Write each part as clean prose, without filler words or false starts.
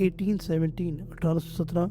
1817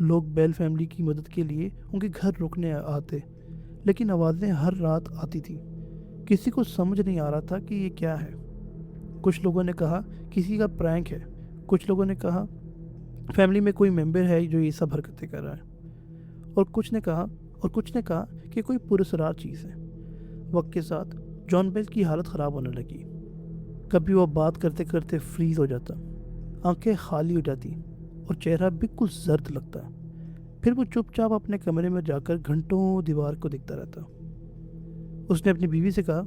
لوگ بیل فیملی کی مدد کے لیے ان کے گھر رکنے آتے، لیکن آوازیں ہر رات آتی تھیں۔ کسی کو سمجھ نہیں آ رہا تھا کہ یہ کیا ہے۔ کچھ لوگوں نے کہا کسی کا پرینک ہے، کچھ لوگوں نے کہا فیملی میں کوئی ممبر ہے جو یہ سب حرکتیں کر رہا ہے، اور کچھ نے کہا کہ کوئی پراسرار چیز ہے۔ وقت کے ساتھ جان بیل کی حالت خراب ہونے لگی۔ کبھی وہ بات کرتے کرتے فریز ہو جاتا، آنکھیں خالی ہو جاتی اور چہرہ بالکل زرد لگتا۔ پھر وہ چپ چاپ اپنے کمرے میں جا کر گھنٹوں دیوار کو دیکھتا رہتا۔ اس نے اپنی بیوی سے کہا،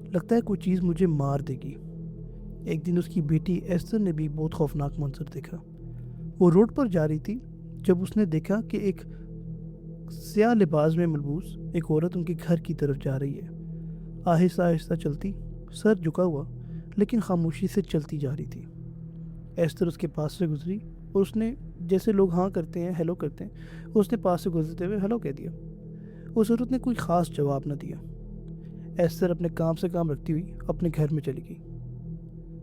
لگتا ہے کوئی چیز مجھے مار دے گی۔ ایک دن اس کی بیٹی ایستر نے بھی بہت خوفناک منظر دیکھا۔ وہ روڈ پر جا رہی تھی جب اس نے دیکھا کہ ایک سیاہ لباس میں ملبوس ایک عورت ان کے گھر کی طرف جا رہی ہے۔ آہستہ آہستہ چلتی، سر جھکا ہوا، لیکن خاموشی سے چلتی جا رہی تھی۔ ایستر اس کے پاس سے گزری اور اس نے، جیسے لوگ ہاں کرتے ہیں، ہیلو کرتے ہیں، اس نے پاس سے گزرتے ہوئے ہیلو کہہ دیا۔ اس عورت نے کوئی خاص جواب نہ دیا۔ ایستر اپنے کام سے کام رکھتی ہوئی اپنے گھر میں چلی گئی۔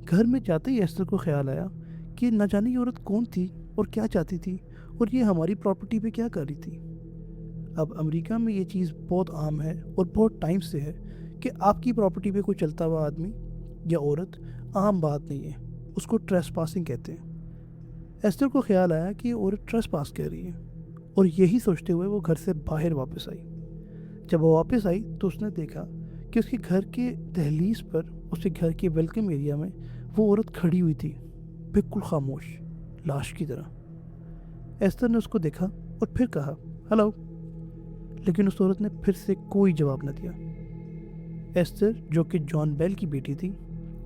گھر میں جاتے ہی ایستر کو خیال آیا کہ نہ جانے یہ عورت کون تھی اور کیا چاہتی تھی، اور یہ ہماری پراپرٹی پہ کیا کر رہی تھی۔ اب امریکہ میں یہ چیز بہت عام ہے اور بہت ٹائم سے ہے کہ آپ کی پراپرٹی پہ کوئی چلتا ہوا آدمی یا عورت عام بات نہیں ہے، اس کو ٹریس پاسنگ کہتے ہیں۔ ایستر کو خیال آیا کہ یہ عورت ٹریس پاس کر رہی ہے، اور یہی سوچتے ہوئے وہ گھر سے باہر واپس آئی۔ جب وہ واپس آئی تو اس نے دیکھا کہ اس کے گھر کے دہلیز پر، اس کے گھر کے ویلکم ایریا میں وہ عورت کھڑی ہوئی تھی، بالکل خاموش، لاش کی طرح۔ ایستر نے اس کو دیکھا اور پھر کہا ہلو، لیکن اس عورت نے پھر سے کوئی جواب نہ دیا۔ ایستر، جو کہ جان بیل کی بیٹی تھی،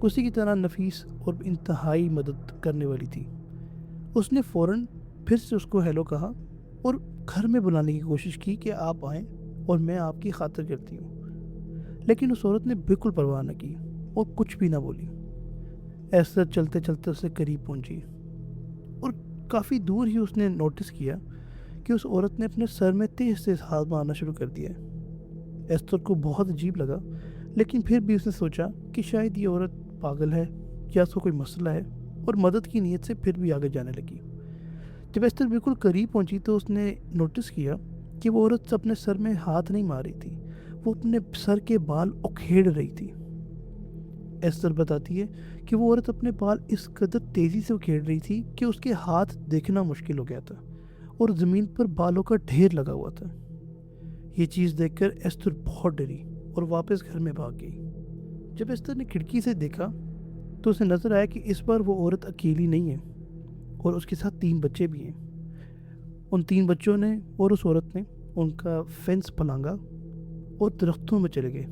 اسی کی طرح نفیس اور انتہائی مدد کرنے والی تھی۔ اس نے فوراً پھر سے اس کو ہیلو کہا اور گھر میں بلانے کی کوشش کی کہ آپ آئیں اور میں آپ کی خاطر کرتی ہوں، لیکن اس عورت نے بالکل پرواہ نہ کی اور کچھ بھی نہ بولی۔ ایستر چلتے چلتے اس سے قریب پہنچی اور کافی دور ہی اس نے نوٹس کیا کہ اس عورت نے اپنے سر میں تیز تیز ہاتھ مارنا شروع کر دیا ہے۔ ایستر کو بہت عجیب لگا، لیکن پھر بھی اس نے سوچا کہ شاید یہ عورت پاگل ہے یا اس کو کوئی مسئلہ ہے، اور مدد کی نیت سے پھر بھی آگے جانے لگی۔ جب ایستر بالکل قریب پہنچی تو اس نے نوٹس کیا کہ وہ عورت اپنے سر میں ہاتھ نہیں مار رہی تھی، وہ اپنے سر کے بال اکھیڑ رہی تھی۔ ایستر بتاتی ہے کہ وہ عورت اپنے بال اس قدر تیزی سے اکھیڑ رہی تھی کہ اس کے ہاتھ دیکھنا مشکل ہو گیا تھا اور زمین پر بالوں کا ڈھیر لگا ہوا تھا۔ یہ چیز دیکھ کر ایستر بہت ڈری اور واپس گھر میں بھاگ گئی۔ جب ایستر نے کھڑکی سے دیکھا تو اسے نظر آیا کہ اس بار وہ عورت اکیلی نہیں ہے اور اس کے ساتھ 3 بچے بھی ہیں۔ ان 3 بچوں نے اور اس عورت نے ان کا فینس پھلانگا اور درختوں میں چلے گئے۔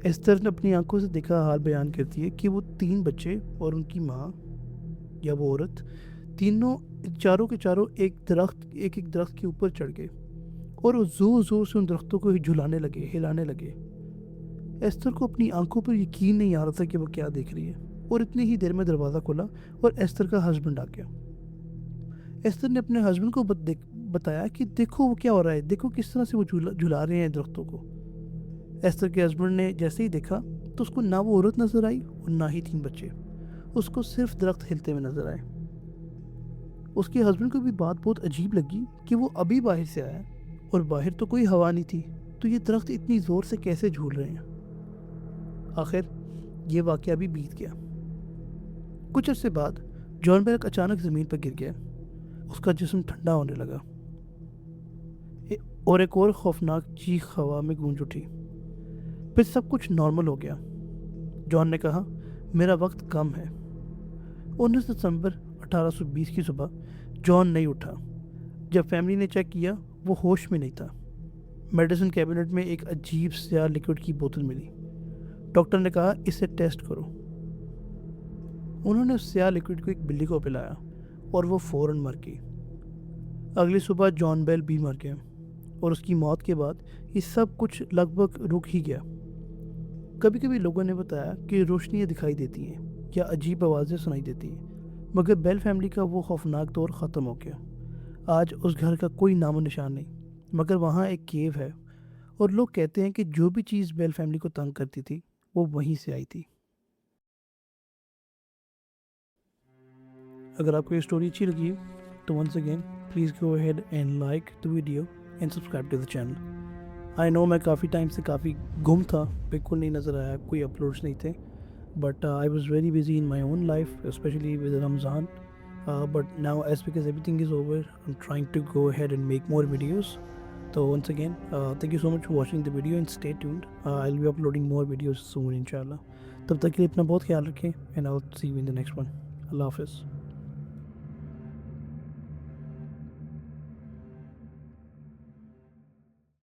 ایستر نے اپنی آنکھوں سے دیکھا حال بیان کرتی ہے کہ وہ 3 بچے اور ان کی ماں یا وہ عورت، تینوں چاروں کے چاروں ایک درخت کے اوپر چڑھ گئے اور وہ زور زور سے ان درختوں کو جھلانے لگے، ہلانے لگے۔ ایستر کو اپنی آنکھوں پر یقین نہیں آ رہا تھا کہ وہ کیا دیکھ رہی ہے، اور اتنی ہی دیر میں دروازہ کھلا اور ایستر کا ہسبینڈ آ گیا۔ ایستر نے اپنے ہسبینڈ کو بتایا کہ دیکھو وہ کیا ہو رہا ہے، دیکھو کس طرح سے وہ جھلا رہے ہیں درختوں کو۔ ایستر کے ہسبینڈ نے جیسے ہی دیکھا تو اس کو نہ وہ عورت نظر آئی اور نہ ہی 3 بچے، اس کو صرف درخت ہلتے ہوئے نظر آئے۔ اس کے ہسبینڈ کو بھی بات بہت عجیب لگی کہ وہ ابھی باہر سے آیا اور باہر تو کوئی ہوا نہیں تھی، تو یہ درخت اتنی زور سے کیسے جھول رہے ہیں۔ آخر یہ واقعہ بھی بیت گیا۔ کچھ عرصے بعد جان بیل اچانک زمین پر گر گیا، اس کا جسم ٹھنڈا ہونے لگا اور ایک اور خوفناک چیخ ہوا میں گونج اٹھی۔ پھر سب کچھ نارمل ہو گیا۔ جان نے کہا میرا وقت کم ہے۔ 19 دسمبر 1820 کی صبح جان نہیں اٹھا۔ جب فیملی نے چیک کیا وہ ہوش میں نہیں تھا۔ میڈیسن کیبنٹ میں ایک عجیب سیاہ لیکوڈ کی بوتل ملی۔ ڈاکٹر نے کہا اسے ٹیسٹ کرو۔ انہوں نے اس سیاہ لیکوڈ کو ایک بلی کو پلایا اور وہ فوراً مر گئی۔ اگلی صبح جان بیل بھی مر گیا اور اس کی موت کے بعد یہ سب کچھ لگ بھگ رک ہی گیا۔ کبھی کبھی لوگوں نے بتایا کہ روشنیاں دکھائی دیتی ہیں یا عجیب آوازیں سنائی دیتی ہیں، مگر بیل فیملی کا وہ خوفناک دور ختم ہو گیا۔ آج اس گھر کا کوئی نام و نشان نہیں، مگر وہاں ایک کیو ہے اور لوگ کہتے ہیں کہ جو بھی چیز بیل فیملی کو تنگ کرتی تھی وہ وہیں سے آئی تھی۔ اگر آپ کو یہ سٹوری اچھی لگی تو once again please go ahead and like the video and subscribe to the channel. I know میں کافی ٹائم سے کافی گم تھا, بالکل نہیں نظر آیا, کوئی اپلوڈس نہیں تھے, but I was very busy in my own life, especially with Ramzan. But now, as because everything is over, I'm trying to go ahead and make more videos. So once again, thank you so much for watching the video and stay tuned. I'll be uploading more videos soon, inshallah. تب تک کے لیے اپنا بہت خیال رکھیں, and I'll see you in the next one. اللہ حافظ.